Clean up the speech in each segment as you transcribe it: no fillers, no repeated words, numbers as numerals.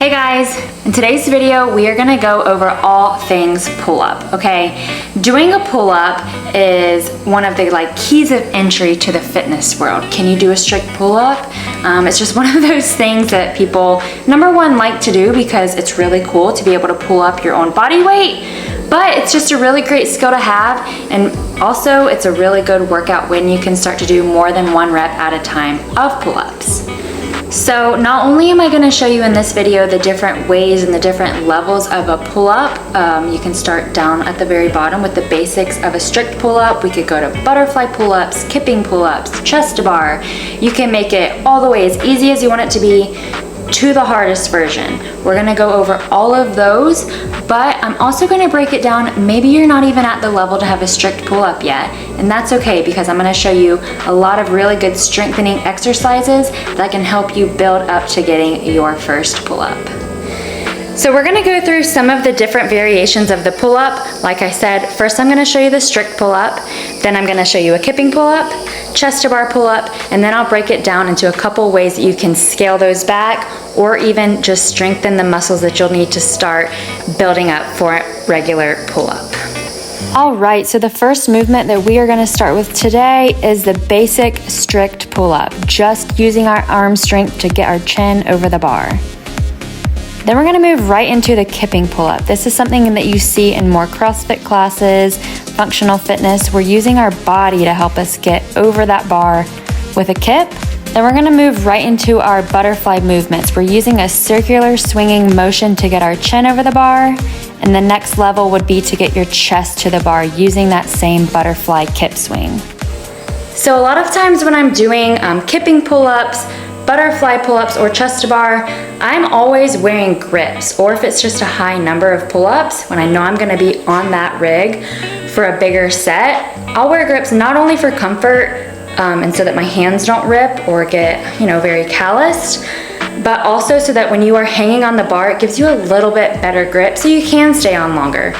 Hey guys, in today's video we are going to go over all things pull-up, okay? Doing a pull-up is one of the keys of entry to the fitness world. Can you do a strict pull-up? It's just one of those things that people, number one, like to do because it's really cool to be able to pull up your own body weight, but it's just a really great skill to have, and also it's a really good workout when you can start to do more than one rep at a time of pull-ups. So not only am I going to show you in this video the different ways and the different levels of a pull-up, you can start down at the very bottom with the basics of a strict pull-up. We could go to butterfly pull-ups, kipping pull-ups, chest to bar. You can make it all the way as easy as you want it to be to the hardest version. We're gonna go over all of those, but I'm also gonna break it down. Maybe you're not even at the level to have a strict pull-up yet, and that's okay because I'm gonna show you a lot of really good strengthening exercises that can help you build up to getting your first pull-up. So we're gonna go through some of the different variations of the pull-up. Like I said, first I'm gonna show you the strict pull-up, then I'm gonna show you a kipping pull-up, chest to bar pull-up, and then I'll break it down into a couple ways that you can scale those back or even just strengthen the muscles that you'll need to start building up for a regular pull-up. All right, so the first movement that we are gonna start with today is the basic strict pull-up, just using our arm strength to get our chin over the bar. Then we're gonna move right into the kipping pull-up. This is something that you see in more CrossFit classes, functional fitness. We're using our body to help us get over that bar with a kip. Then we're gonna move right into our butterfly movements. We're using a circular swinging motion to get our chin over the bar. And the next level would be to get your chest to the bar using that same butterfly kip swing. So a lot of times when I'm doing kipping pull-ups, butterfly pull-ups, or chest to bar, I'm always wearing grips, or if it's just a high number of pull-ups, when I know I'm gonna be on that rig for a bigger set, I'll wear grips not only for comfort and so that my hands don't rip or get, very calloused, but also so that when you are hanging on the bar, it gives you a little bit better grip so you can stay on longer.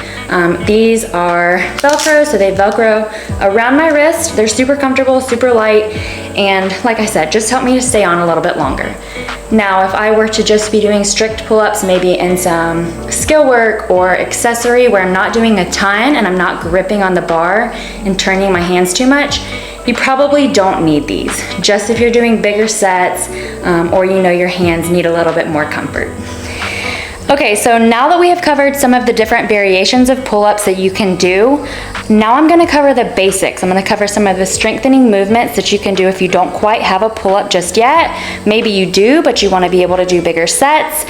These are Velcro, so they Velcro around my wrist. They're super comfortable, super light, and like I said, just help me to stay on a little bit longer. Now, if I were to just be doing strict pull-ups, maybe in some skill work or accessory where I'm not doing a ton and I'm not gripping on the bar and turning my hands too much, you probably don't need these. Just if you're doing bigger sets or your hands need a little bit more comfort. Okay, so now that we have covered some of the different variations of pull-ups that you can do, now I'm gonna cover the basics. I'm gonna cover some of the strengthening movements that you can do if you don't quite have a pull-up just yet. Maybe you do, but you wanna be able to do bigger sets.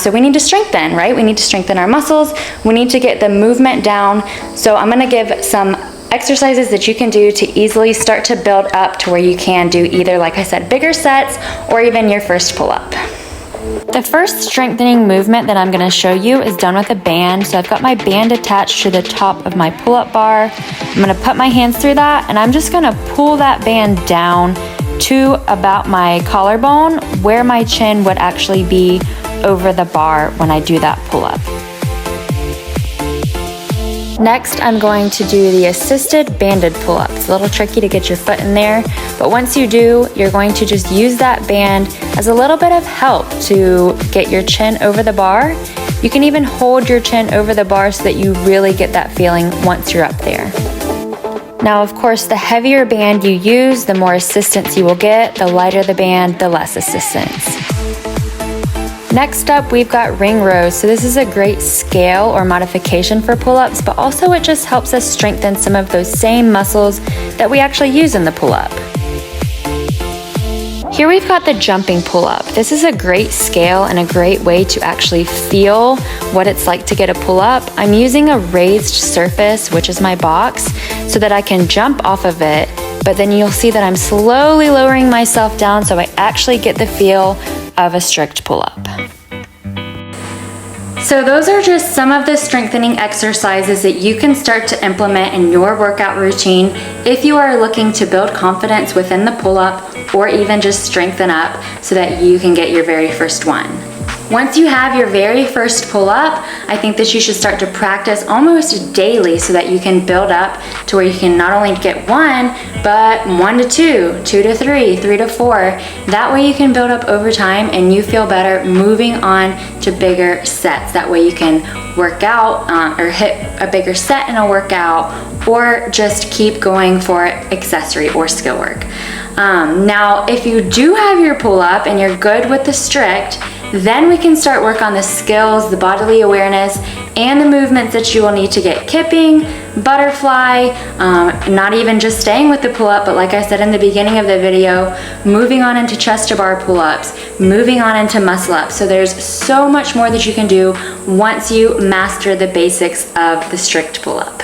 So we need to strengthen, right? We need to strengthen our muscles. We need to get the movement down. So I'm gonna give some exercises that you can do to easily start to build up to where you can do either, like I said, bigger sets or even your first pull-up. The first strengthening movement that I'm going to show you is done with a band. So I've got my band attached to the top of my pull-up bar. I'm going to put my hands through that and I'm just going to pull that band down to about my collarbone where my chin would actually be over the bar when I do that pull-up. Next, I'm going to do the assisted banded pull-up. It's a little tricky to get your foot in there, but once you do, you're going to just use that band as a little bit of help to get your chin over the bar. You can even hold your chin over the bar so that you really get that feeling once you're up there. Now, of course, the heavier band you use, the more assistance you will get. The lighter the band, the less assistance. Next up, we've got ring rows. So this is a great scale or modification for pull-ups, but also it just helps us strengthen some of those same muscles that we actually use in the pull-up. Here we've got the jumping pull-up. This is a great scale and a great way to actually feel what it's like to get a pull-up. I'm using a raised surface, which is my box, so that I can jump off of it, but then you'll see that I'm slowly lowering myself down so I actually get the feel of a strict pull-up. So those are just some of the strengthening exercises that you can start to implement in your workout routine if you are looking to build confidence within the pull-up or even just strengthen up so that you can get your very first one. Once you have your very first pull-up, I think that you should start to practice almost daily so that you can build up to where you can not only get 1, but 1 to 2, 2 to 3, 3 to 4. That way you can build up over time and you feel better moving on to bigger sets. That way you can work out or hit a bigger set in a workout, or just keep going for accessory or skill work. Now, if you do have your pull-up and you're good with the strict, then we can start work on the skills, the bodily awareness, and the movements that you will need to get kipping, butterfly, not even just staying with the pull-up, but like I said in the beginning of the video, moving on into chest to bar pull-ups, moving on into muscle ups. So there's so much more that you can do once you master the basics of the strict pull-up.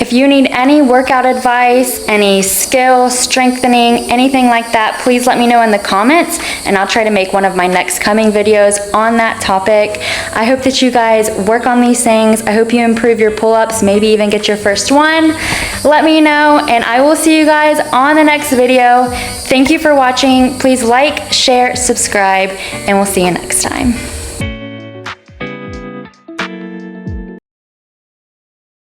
If you need any workout advice, any skill strengthening, anything like that, please let me know in the comments and I'll try to make one of my next coming videos on that topic. I hope that you guys work on these things. I hope you improve your pull-ups, maybe even get your first one. Let me know and I will see you guys on the next video. Thank you for watching. Please like, share, subscribe, and we'll see you next time.